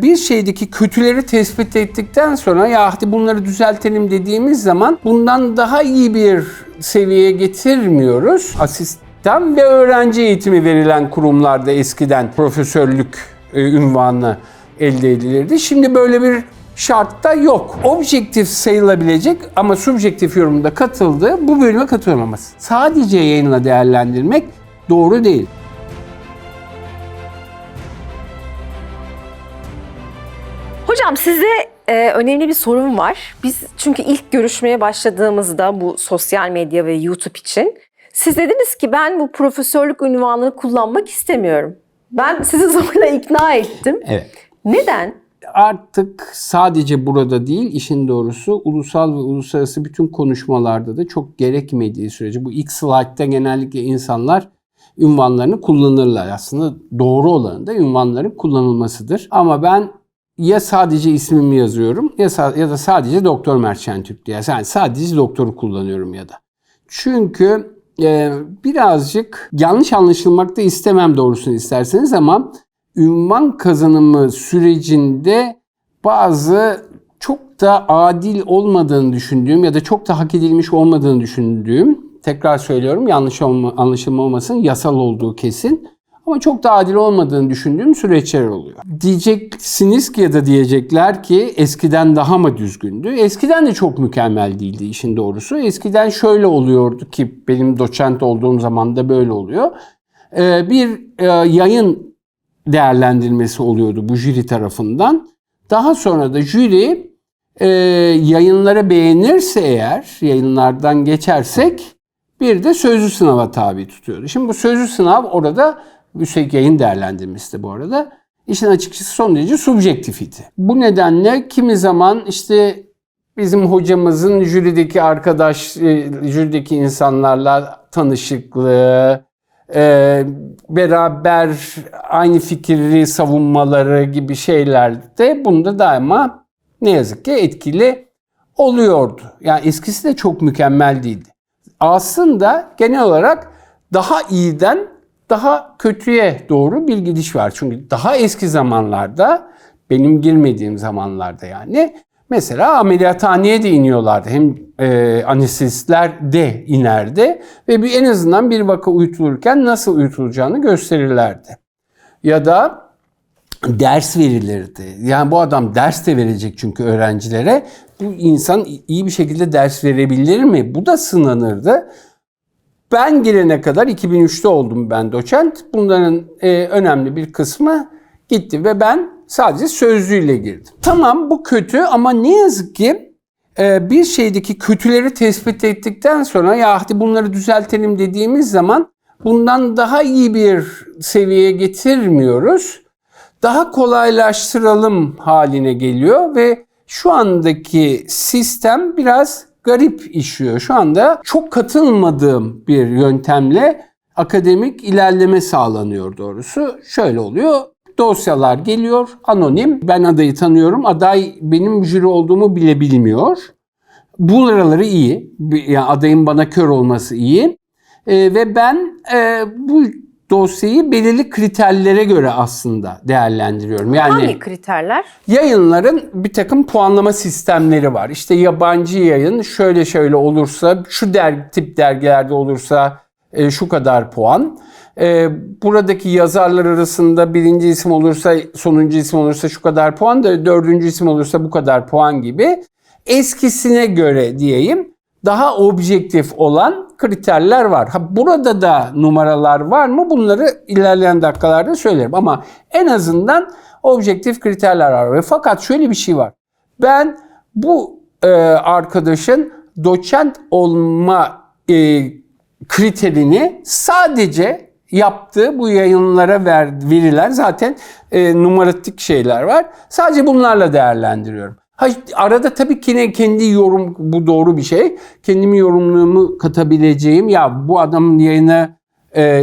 Bir şeydeki kötüleri tespit ettikten sonra ya hadi bunları düzeltelim dediğimiz zaman bundan daha iyi bir seviyeye getirmiyoruz. Asistan ve öğrenci eğitimi verilen kurumlarda eskiden profesörlük unvanı elde edilirdi. Şimdi böyle bir şartta yok. Objektif sayılabilecek ama subjektif yorumda katıldığı bu bölüme katılmaması. Sadece yayınla değerlendirmek doğru değil. Hocam size önemli bir sorum var. Biz çünkü ilk görüşmeye başladığımızda bu sosyal medya ve YouTube için siz dediniz ki ben bu profesörlük unvanını kullanmak istemiyorum. Ben sizi zorla ikna ettim. Evet. Neden? Artık sadece burada değil, işin doğrusu ulusal ve uluslararası bütün konuşmalarda da çok gerekmediği sürece bu ilk slaytta genellikle insanlar unvanlarını kullanırlar. Aslında doğru olanı da unvanların kullanılmasıdır. Ama ben ya sadece ismimi yazıyorum ya da sadece Doktor Mert Şentürk diye. Yani sadece doktoru kullanıyorum ya da. Çünkü birazcık yanlış anlaşılmak da istemem doğrusunu isterseniz ama unvan kazanımı sürecinde bazı çok da adil olmadığını düşündüğüm ya da çok da hak edilmiş olmadığını düşündüğüm, tekrar söylüyorum yanlış anlaşılma olmasın, yasal olduğu kesin ama çok da adil olmadığını düşündüğüm süreçler oluyor. Diyeceksiniz ki ya da diyecekler ki eskiden daha mı düzgündü? Eskiden de çok mükemmel değildi işin doğrusu. Eskiden şöyle oluyordu ki benim doçent olduğum zaman da böyle oluyor. Bir yayın değerlendirmesi oluyordu bu jüri tarafından. Daha sonra da jüri yayınları beğenirse eğer, yayınlardan geçersek bir de sözlü sınava tabi tutuyordu. Şimdi bu sözlü sınav orada, üstelik yayın değerlendirmesi de bu arada, işin açıkçası son derece subjektifiydi. Bu nedenle kimi zaman işte bizim hocamızın jürideki insanlarla tanışıklığı, beraber aynı fikri savunmaları gibi şeyler de bunda daima ne yazık ki etkili oluyordu. Yani eskisi de çok mükemmel değildi. Aslında genel olarak daha iyiden daha kötüye doğru bir gidiş var. Çünkü daha eski zamanlarda, benim girmediğim zamanlarda yani, mesela ameliyathaneye de iniyorlardı. Hem anestezistler de inerdi ve en azından bir vaka uyutulurken nasıl uyutulacağını gösterirlerdi. Ya da ders verilirdi. Yani bu adam ders de verecek çünkü öğrencilere. Bu insan iyi bir şekilde ders verebilir mi? Bu da sınanırdı. Ben girene kadar 2003'te oldum ben doçent. Bunların önemli bir kısmı gitti ve ben sadece sözlüyle girdim. Tamam, bu kötü ama ne yazık ki bir şeydeki kötüleri tespit ettikten sonra ya hadi bunları düzeltelim dediğimiz zaman bundan daha iyi bir seviyeye getirmiyoruz. Daha kolaylaştıralım haline geliyor ve şu andaki sistem biraz garip işliyor. Şu anda çok katılmadığım bir yöntemle akademik ilerleme sağlanıyor doğrusu. Şöyle oluyor. Dosyalar geliyor, anonim. Ben adayı tanıyorum. Aday benim jüri olduğumu bile bilmiyor. Buraları iyi. Yani adayın bana kör olması iyi. Ve ben bu dosyayı belirli kriterlere göre aslında değerlendiriyorum. Yani hangi kriterler? Yayınların bir takım puanlama sistemleri var. İşte yabancı yayın şöyle olursa, şu tip dergilerde olursa şu kadar puan. Buradaki yazarlar arasında birinci isim olursa, sonuncu isim olursa şu kadar puan, da dördüncü isim olursa bu kadar puan gibi. Eskisine göre diyeyim daha objektif olan kriterler var. Burada da numaralar var mı? Bunları ilerleyen dakikalarda söylerim. Ama en azından objektif kriterler var. Ve fakat şöyle bir şey var. Ben bu arkadaşın doçent olma kriterini sadece yaptığı bu yayınlara verilen zaten numaratik şeyler var. Sadece bunlarla değerlendiriyorum. Arada tabii ki kendi yorum, bu doğru bir şey. Kendimi yorumluğumu katabileceğim. Ya bu adamın yayını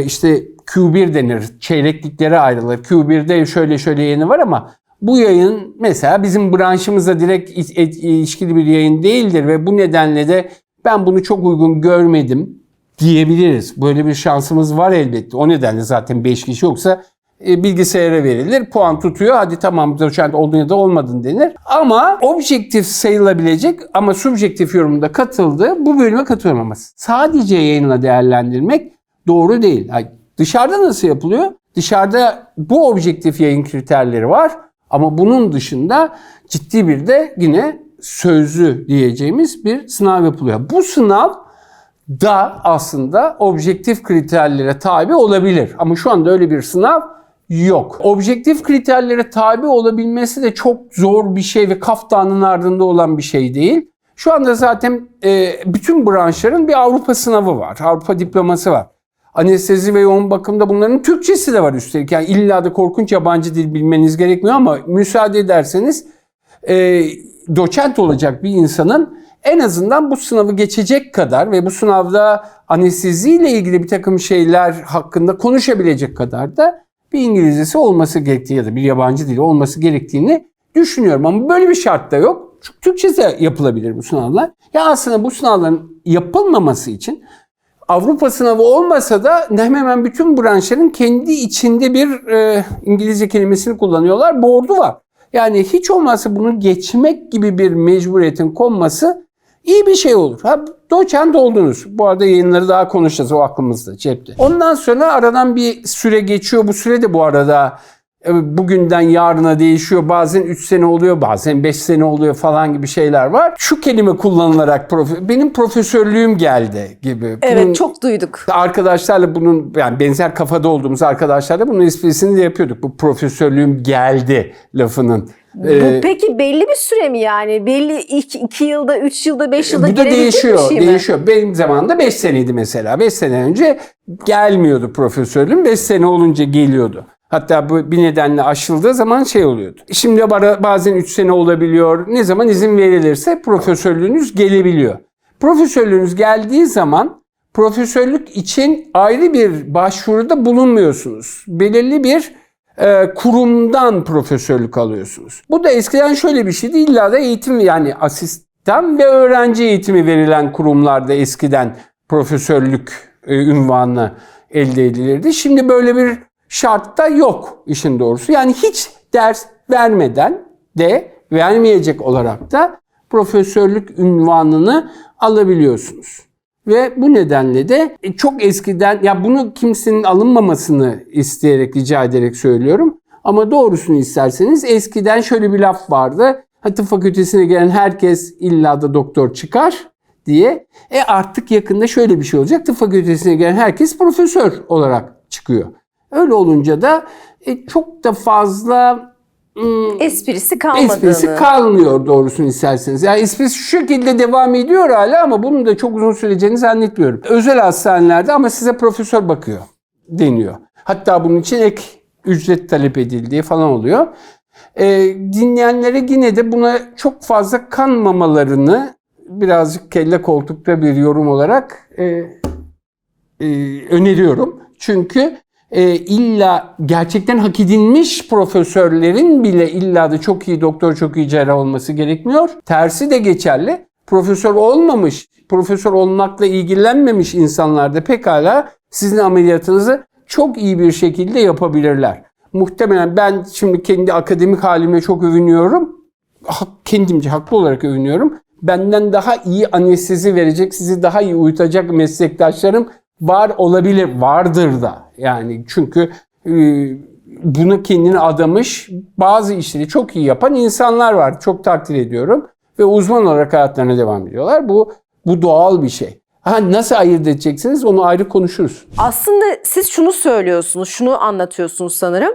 işte Q1 denir. Çeyrekliklere ayrılır. Q1'de şöyle yayını var ama bu yayın mesela bizim branşımızla direkt ilişkili bir yayın değildir ve bu nedenle de ben bunu çok uygun görmedim diyebiliriz. Böyle bir şansımız var elbette. O nedenle zaten 5 kişi yoksa bilgisayara verilir. Puan tutuyor. Hadi tamam doçent oldun ya da olmadın denir. Ama objektif sayılabilecek ama subjektif yorumda katıldığı bu bölüme katılmaması. Sadece yayınla değerlendirmek doğru değil. Yani dışarıda nasıl yapılıyor? Dışarıda bu objektif yayın kriterleri var. Ama bunun dışında ciddi bir de yine sözlü diyeceğimiz bir sınav yapılıyor. Bu sınav da aslında objektif kriterlere tabi olabilir. Ama şu anda öyle bir sınav yok. Objektif kriterlere tabi olabilmesi de çok zor bir şey ve kaftanın ardında olan bir şey değil. Şu anda zaten bütün branşların bir Avrupa sınavı var. Avrupa diploması var. Anestezi ve yoğun bakımda bunların Türkçesi de var üstelik. Yani illa da korkunç yabancı dil bilmeniz gerekmiyor ama müsaade ederseniz doçent olacak bir insanın en azından bu sınavı geçecek kadar ve bu sınavda anesteziyle ilgili bir takım şeyler hakkında konuşabilecek kadar da bir İngilizcesi olması gerektiği ya da bir yabancı dili olması gerektiğini düşünüyorum. Ama böyle bir şart da yok. Çünkü Türkçesi yapılabilir bu sınavlar. Ya aslında bu sınavların yapılmaması için Avrupa sınavı olmasa da hemen bütün branşların kendi içinde bir İngilizce kelimesini kullanıyorlar. Board'u var. Yani hiç olmazsa bunu geçmek gibi bir mecburiyetin konması iyi bir şey olur. Ha, doçent oldunuz. Bu arada yayınları daha konuşacağız. O aklımızda, cepte. Ondan sonra aradan bir süre geçiyor. Bu süre de bu arada bugünden yarına değişiyor. Bazen 3 sene oluyor, bazen 5 sene oluyor falan gibi şeyler var. Şu kelime kullanılarak benim profesörlüğüm geldi gibi. Evet, çok duyduk. Arkadaşlarla bunun yani benzer kafada olduğumuz arkadaşlarla bunun esprisini de yapıyorduk. Bu profesörlüğüm geldi lafının. Bu peki belli bir süre mi yani? Belli 2 yılda, 3 yılda, 5 yılda bu da değişiyor, bir şey mi? değişiyor. Benim zamanımda 5 seneydi mesela. 5 sene önce gelmiyordu profesörlüğüm. 5 sene olunca geliyordu. Hatta bu bir nedenle aşıldığı zaman şey oluyordu. Şimdi bazen 3 sene olabiliyor. Ne zaman izin verilirse profesörlüğünüz gelebiliyor. Profesörlüğünüz geldiği zaman profesörlük için ayrı bir başvuruda bulunmuyorsunuz. Belirli bir kurumdan profesörlük alıyorsunuz. Bu da eskiden şöyle bir şeydi. İlla da eğitim yani asistan ve öğrenci eğitimi verilen kurumlarda eskiden profesörlük unvanı elde edilirdi. Şimdi böyle bir şart da yok işin doğrusu. Yani hiç ders vermeden de vermeyecek olarak da profesörlük unvanını alabiliyorsunuz. Ve bu nedenle de çok eskiden ya bunu kimsenin alınmamasını isteyerek rica ederek söylüyorum. Ama doğrusunu isterseniz eskiden şöyle bir laf vardı. Tıp fakültesine gelen herkes illa da doktor çıkar diye. Artık yakında şöyle bir şey olacak. Tıp fakültesine gelen herkes profesör olarak çıkıyor. Öyle olunca da çok da fazla esprisi kalmadığını. Esprisi kalmıyor doğrusunu isterseniz. Yani esprisi şu şekilde devam ediyor hala ama bunun da çok uzun süreceğini zannetmiyorum. Özel hastanelerde ama size profesör bakıyor deniyor. Hatta bunun için ek ücret talep edildiği falan oluyor. Dinleyenlere yine de buna çok fazla kanmamalarını birazcık kelle koltukta bir yorum olarak öneriyorum. Çünkü illa gerçekten hak edilmiş profesörlerin bile illa da çok iyi doktor, çok iyi cerrah olması gerekmiyor. Tersi de geçerli. Profesör olmamış, profesör olmakla ilgilenmemiş insanlar da pekala sizin ameliyatınızı çok iyi bir şekilde yapabilirler. Muhtemelen ben şimdi kendi akademik halime çok övünüyorum. Kendimce haklı olarak övünüyorum. Benden daha iyi anestezi verecek, sizi daha iyi uyutacak meslektaşlarım var olabilir, vardır da. Yani çünkü buna kendini adamış, bazı işleri çok iyi yapan insanlar var. Çok takdir ediyorum ve uzman olarak hayatlarına devam ediyorlar. Bu doğal bir şey. Nasıl ayırt edeceksiniz onu ayrı konuşuruz. Aslında siz şunu söylüyorsunuz, şunu anlatıyorsunuz sanırım.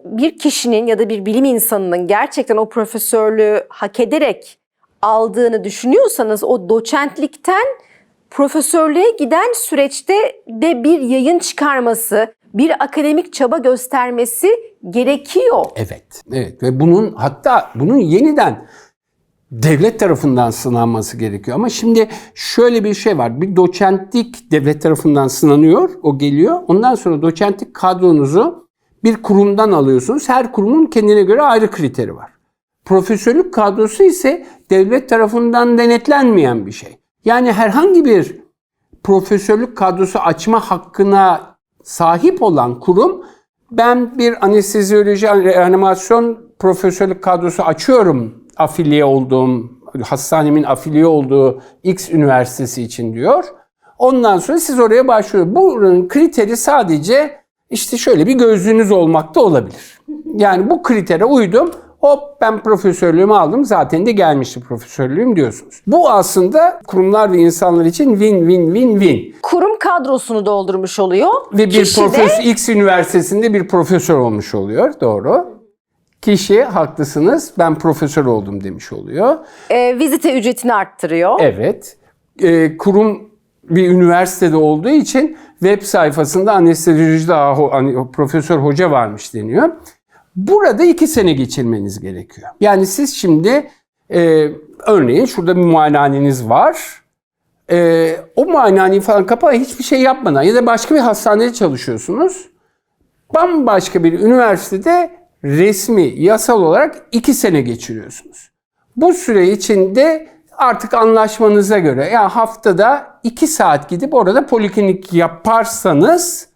Bir kişinin ya da bir bilim insanının gerçekten o profesörlüğü hak ederek aldığını düşünüyorsanız o doçentlikten profesörlüğe giden süreçte de bir yayın çıkarması, bir akademik çaba göstermesi gerekiyor. Evet ve bunun yeniden devlet tarafından sınanması gerekiyor. Ama şimdi şöyle bir şey var. Bir doçentlik devlet tarafından sınanıyor, o geliyor. Ondan sonra doçentlik kadronuzu bir kurumdan alıyorsunuz. Her kurumun kendine göre ayrı kriteri var. Profesörlük kadrosu ise devlet tarafından denetlenmeyen bir şey. Yani herhangi bir profesörlük kadrosu açma hakkına sahip olan kurum, ben bir anestezioloji reanimasyon profesörlük kadrosu açıyorum afiliye olduğum, hastanemin afiliye olduğu X üniversitesi için diyor. Ondan sonra siz oraya başvuruyorsunuz. Bunun kriteri sadece işte şöyle bir gözlüğünüz olmakta olabilir. Yani bu kritere uydum. Hop ben profesörlüğümü aldım. Zaten de gelmişti profesörlüğüm diyorsunuz. Bu aslında kurumlar ve insanlar için win. Kurum kadrosunu doldurmuş oluyor. Ve bir Kişi de profesör X üniversitesinde bir profesör olmuş oluyor. Doğru. Kişi haklısınız ben profesör oldum demiş oluyor. Vizite ücretini arttırıyor. Evet. Kurum bir üniversitede olduğu için web sayfasında anesteziyolojide profesör hoca varmış deniyor. Burada 2 sene geçirmeniz gerekiyor. Yani siz şimdi örneğin şurada bir muayenehaneniz var. O muayenehaneyi falan kapayın hiçbir şey yapmadan ya da başka bir hastanede çalışıyorsunuz. Bambaşka bir üniversitede resmi, yasal olarak 2 sene geçiriyorsunuz. Bu süre içinde artık anlaşmanıza göre yani haftada 2 saat gidip orada poliklinik yaparsanız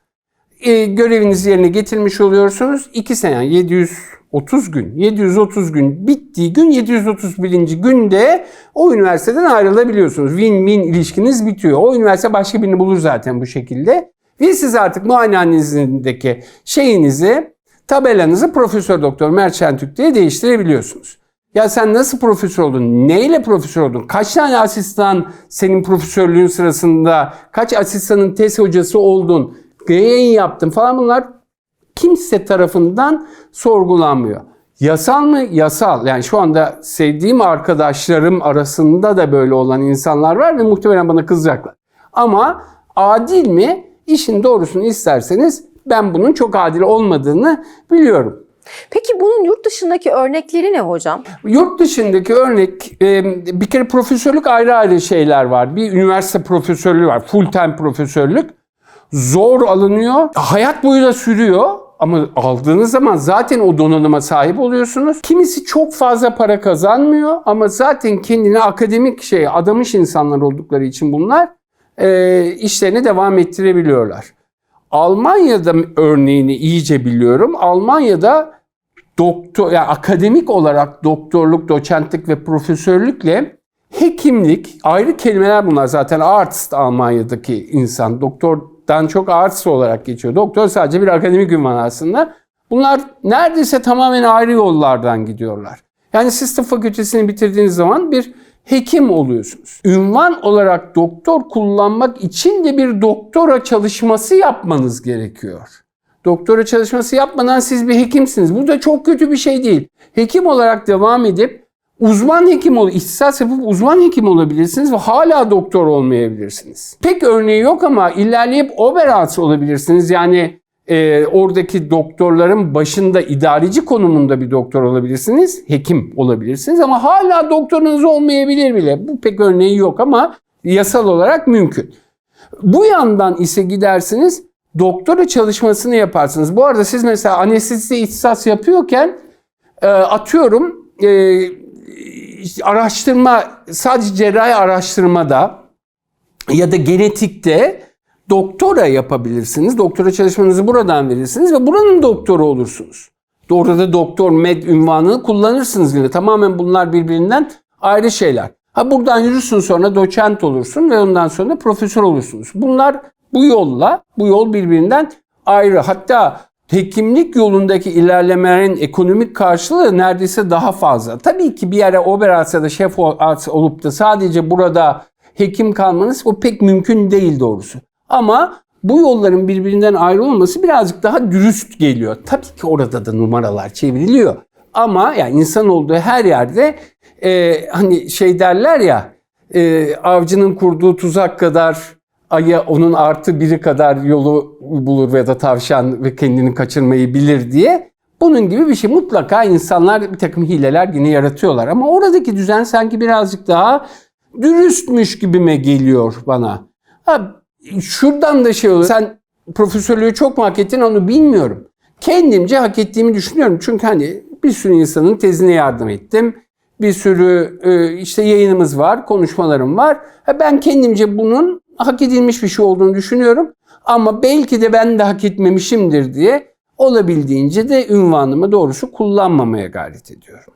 görevinizi yerine getirmiş oluyorsunuz. 2 sene yani 730 gün. 730 gün bittiği gün 731. günde o üniversiteden ayrılabiliyorsunuz. Win-win ilişkiniz bitiyor. O üniversite başka birini bulur zaten bu şekilde. Ve siz artık muayenehanenizdeki şeyinizi, tabelanızı Profesör Doktor Mert Şentürk diye değiştirebiliyorsunuz. Ya sen nasıl profesör oldun? Neyle profesör oldun? Kaç tane asistan senin profesörlüğün sırasında, kaç asistanın tez hocası oldun? Yayın yaptın falan bunlar kimse tarafından sorgulanmıyor. Yasal mı? Yasal. Yani şu anda sevdiğim arkadaşlarım arasında da böyle olan insanlar var ve muhtemelen bana kızacaklar. Ama adil mi? İşin doğrusunu isterseniz ben bunun çok adil olmadığını biliyorum. Peki bunun yurt dışındaki örnekleri ne hocam? Yurt dışındaki örnek bir kere profesörlük ayrı şeyler var. Bir üniversite profesörlüğü var. Full time profesörlük. Zor alınıyor. Hayat boyu da sürüyor. Ama aldığınız zaman zaten o donanıma sahip oluyorsunuz. Kimisi çok fazla para kazanmıyor ama zaten kendine akademik adamış insanlar oldukları için bunlar işlerini devam ettirebiliyorlar. Almanya'da örneğini iyice biliyorum. Almanya'da yani akademik olarak doktorluk, doçentlik ve profesörlükle hekimlik ayrı kelimeler bunlar zaten. Arzt Almanya'daki insan doktordan çok arzt olarak geçiyor. Doktor sadece bir akademik ünvan aslında. Bunlar neredeyse tamamen ayrı yollardan gidiyorlar. Yani siz tıp fakültesini bitirdiğiniz zaman bir hekim oluyorsunuz. Ünvan olarak doktor kullanmak için de bir doktora çalışması yapmanız gerekiyor. Doktora çalışması yapmadan siz bir hekimsiniz. Bu da çok kötü bir şey değil. Hekim olarak devam edip uzman hekim ihtisas yapıp uzman hekim olabilirsiniz ve hala doktor olmayabilirsiniz. Pek örneği yok ama ilerleyip oberarzt olabilirsiniz. Yani oradaki doktorların başında idareci konumunda bir doktor olabilirsiniz. Hekim olabilirsiniz ama hala doktorunuz olmayabilir bile. Bu pek örneği yok ama yasal olarak mümkün. Bu yandan ise gidersiniz doktora çalışmasını yaparsınız. Bu arada siz mesela anestezide ihtisas yapıyorken atıyorum araştırma sadece cerrahi araştırmada ya da genetikte doktora yapabilirsiniz. Doktora çalışmanızı buradan verirsiniz ve buranın doktoru olursunuz. Orada doktor med ünvanını kullanırsınız yine. Tamamen bunlar birbirinden ayrı şeyler. Buradan yürürsün sonra doçent olursun ve ondan sonra profesör olursunuz. Bunlar bu yol birbirinden ayrı. Hatta hekimlik yolundaki ilerlemelerin ekonomik karşılığı neredeyse daha fazla. Tabii ki bir yere oberarzt ya da şef olup da sadece burada hekim kalmanız o pek mümkün değil doğrusu. Ama bu yolların birbirinden ayrı olması birazcık daha dürüst geliyor. Tabii ki orada da numaralar çevriliyor. Ama yani insan olduğu her yerde hani derler ya avcının kurduğu tuzak kadar ayı onun artı biri kadar yolu bulur ya da tavşan ve kendini kaçırmayı bilir diye. Bunun gibi bir şey. Mutlaka insanlar bir takım hileler yine yaratıyorlar. Ama oradaki düzen sanki birazcık daha dürüstmüş gibime geliyor bana. Şuradan da oluyor. Sen profesörlüğü çok mu hak ettin onu bilmiyorum. Kendimce hak ettiğimi düşünüyorum. Çünkü hani bir sürü insanın tezine yardım ettim. Bir sürü yayınımız var, konuşmalarım var. Ben kendimce bunun hak edilmiş bir şey olduğunu düşünüyorum. Ama belki de ben de hak etmemişimdir diye olabildiğince de ünvanımı doğrusu kullanmamaya gayret ediyorum.